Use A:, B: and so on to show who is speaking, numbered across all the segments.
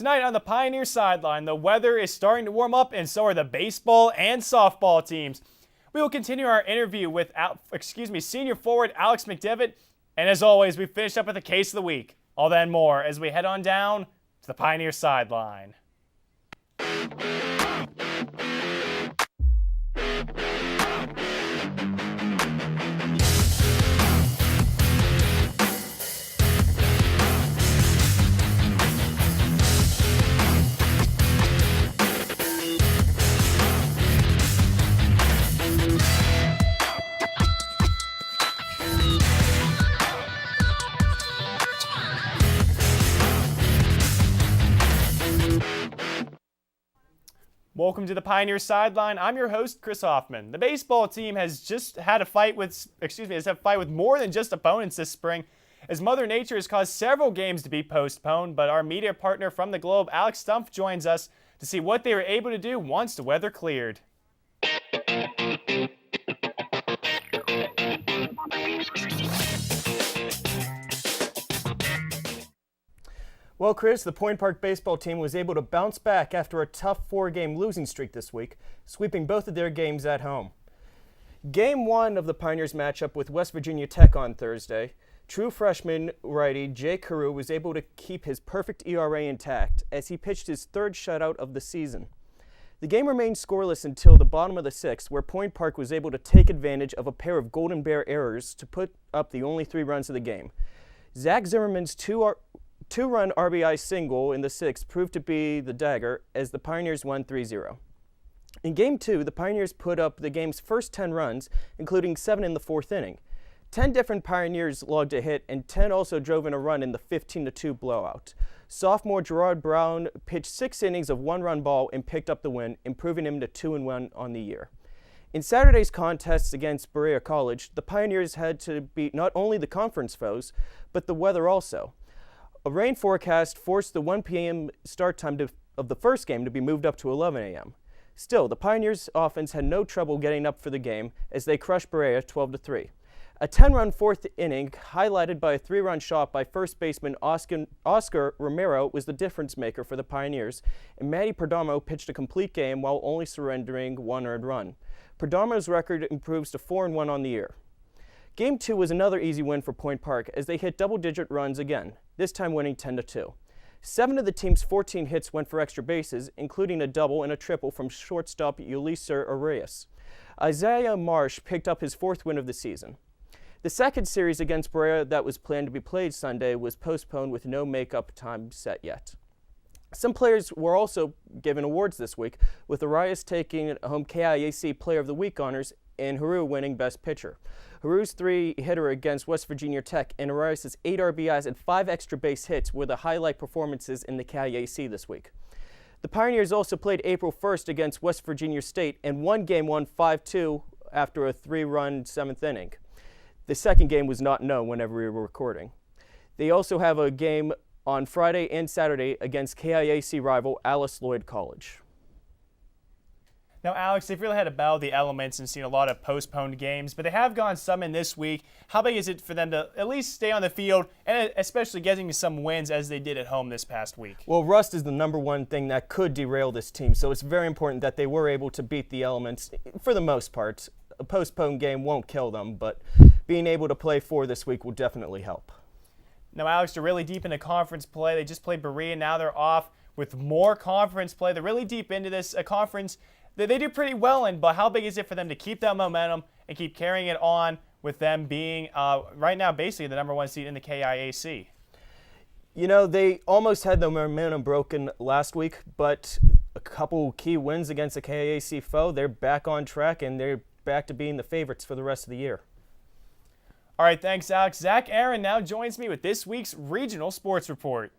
A: Tonight on the Pioneer Sideline, the weather is starting to warm up and so are the baseball and softball teams. We will continue our interview with senior forward Alex McDevitt, and as always, we finish up with the case of the week. All that and more as we head on down to the Pioneer Sideline. Welcome to the Pioneer Sideline. I'm your host, Chris Hoffman. The baseball team has just had a fight with, more than just opponents this spring, as Mother Nature has caused several games to be postponed. But our media partner from the Globe, Alex Stumpf, joins us to see what they were able to do once the weather cleared.
B: Well, Chris, the Point Park baseball team was able to bounce back after a tough 4-game losing streak this week, sweeping both of their games at home. Game 1 of the Pioneers matchup with West Virginia Tech on Thursday, true freshman righty Jake Carew was able to keep his perfect ERA intact as he pitched his third shutout of the season. The game remained scoreless until the bottom of the 6th, where Point Park was able to take advantage of a pair of Golden Bear errors to put up the only 3 runs of the game. Zach Zimmerman's two-run RBI single in the 6th proved to be the dagger as the Pioneers won 3-0. In Game 2, the Pioneers put up the game's first 10 runs, including 7 in the 4th inning. 10 different Pioneers logged a hit, and 10 also drove in a run in the 15-2 blowout. Sophomore Gerard Brown pitched 6 innings of 1-run ball and picked up the win, improving him to 2-1 on the year. In Saturday's contests against Berea College, the Pioneers had to beat not only the conference foes, but the weather also. A rain forecast forced the 1 p.m. start time of the first game to be moved up to 11 a.m. Still, the Pioneers' offense had no trouble getting up for the game as they crushed Berea 12-3. A 10-run 4th inning, highlighted by a 3-run shot by first baseman Oscar Romero, was the difference maker for the Pioneers, and Matty Perdomo pitched a complete game while only surrendering 1 earned run. Perdomo's record improves to 4-1 on the year. Game 2 was another easy win for Point Park as they hit double-digit runs again, this time winning 10-2. 7 of the team's 14 hits went for extra bases, including a double and a triple from shortstop Uliser Arias. Isaiah Marsh picked up his 4th win of the season. The second series against Berea that was planned to be played Sunday was postponed with no makeup time set yet. Some players were also given awards this week, with Arias taking home KIAC Player of the Week honors and Haru winning Best Pitcher. Haru's 3-hitter against West Virginia Tech and Arias' 8 RBIs and 5 extra base hits were the highlight performances in the KIAC this week. The Pioneers also played April 1st against West Virginia State and won Game 1 5-2 after a 3-run 7th inning. The second game was not known whenever we were recording. They also have a game on Friday and Saturday against KIAC rival Alice Lloyd College.
A: Now, Alex, they've really had to battle the elements and seen a lot of postponed games, but they have gone some in this week. How big is it for them to at least stay on the field and especially getting some wins as they did at home this past week?
B: Well, rust is the number one thing that could derail this team, so it's very important that they were able to beat the elements for the most part. A postponed game won't kill them, but being able to play 4 this week will definitely help.
A: Now, Alex, they're really deep into conference play. They just played Berea, now they're off with more conference play. They're really deep into this conference that they do pretty well in, but how big is it for them to keep that momentum and keep carrying it on with them being right now basically the number 1 seed in the KIAC?
B: You know, they almost had the momentum broken last week, but a couple key wins against the KIAC foe, they're back on track and they're back to being the favorites for the rest of the year.
A: All right, thanks, Alex. Zach Aaron now joins me with this week's Regional Sports Report.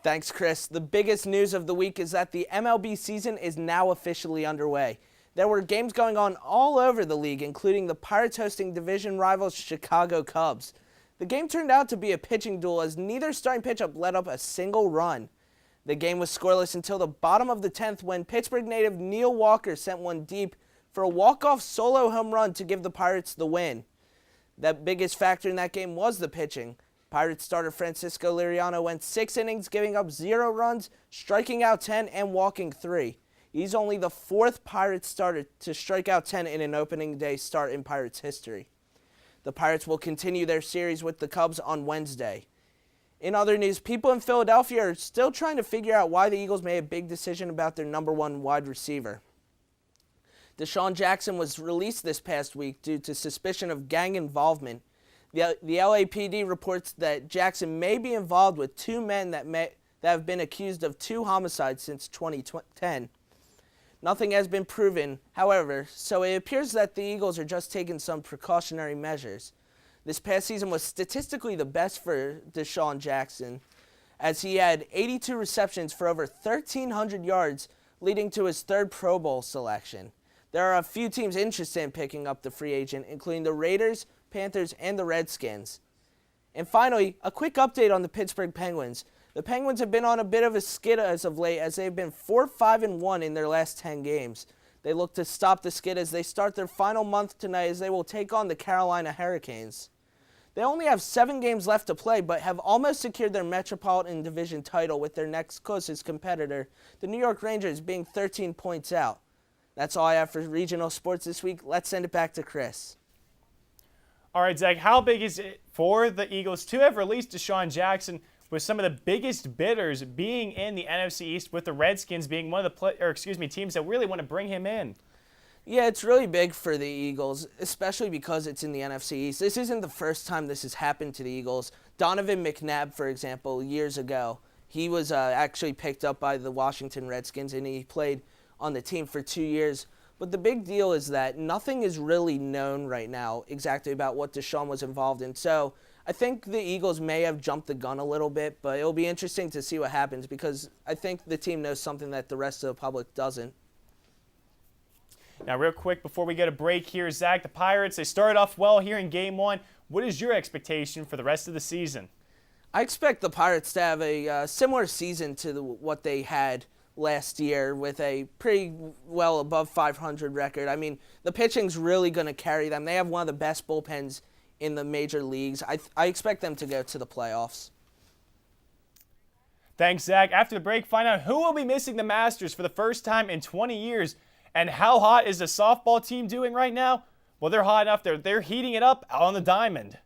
C: Thanks, Chris. The biggest news of the week is that the MLB season is now officially underway. There were games going on all over the league, including the Pirates hosting division rivals Chicago Cubs. The game turned out to be a pitching duel as neither starting pitchup let up a single run. The game was scoreless until the bottom of the 10th when Pittsburgh native Neil Walker sent one deep for a walk-off solo home run to give the Pirates the win. The biggest factor in that game was the pitching. Pirates starter Francisco Liriano went 6 innings, giving up 0 runs, striking out 10, and walking 3. He's only the 4th Pirates starter to strike out 10 in an opening day start in Pirates history. The Pirates will continue their series with the Cubs on Wednesday. In other news, people in Philadelphia are still trying to figure out why the Eagles made a big decision about their number 1 wide receiver. Deshaun Jackson was released this past week due to suspicion of gang involvement. The LAPD reports that Jackson may be involved with 2 men that have been accused of 2 homicides since 2010. Nothing has been proven, however, so it appears that the Eagles are just taking some precautionary measures. This past season was statistically the best for Deshaun Jackson, as he had 82 receptions for over 1,300 yards, leading to his 3rd Pro Bowl selection. There are a few teams interested in picking up the free agent, including the Raiders, Panthers, and the Redskins. And finally, a quick update on the Pittsburgh Penguins. The Penguins have been on a bit of a skid as of late, as they've been 4-5-1 in their last 10 games. They look to stop the skid as they start their final month tonight, as they will take on the Carolina Hurricanes. They only have 7 games left to play, but have almost secured their Metropolitan Division title, with their next closest competitor, the New York Rangers, being 13 points out. That's all I have for regional sports this week. Let's send it back to Chris.
A: All right, Zach, how big is it for the Eagles to have released Deshaun Jackson, with some of the biggest bidders being in the NFC East, with the Redskins being one of the teams that really want to bring him in?
C: Yeah, it's really big for the Eagles, especially because it's in the NFC East. This isn't the first time this has happened to the Eagles. Donovan McNabb, for example, years ago, he was actually picked up by the Washington Redskins, and he played on the team for 2 years. But the big deal is that nothing is really known right now exactly about what Deshaun was involved in. So I think the Eagles may have jumped the gun a little bit, but it'll be interesting to see what happens, because I think the team knows something that the rest of the public doesn't.
A: Now, real quick, before we get a break here, Zach, the Pirates, they started off well here in Game 1. What is your expectation for the rest of the season?
C: I expect the Pirates to have a similar season to what they had last year, with a pretty well above 500 record. I mean, the pitching's really going to carry them. They have one of the best bullpens in the major leagues. I expect them to go to the playoffs.
A: Thanks, Zach. After the break, find out who will be missing the Masters for the first time in 20 years. And how hot is the softball team doing right now? Well, they're hot enough. They're heating it up on the diamond.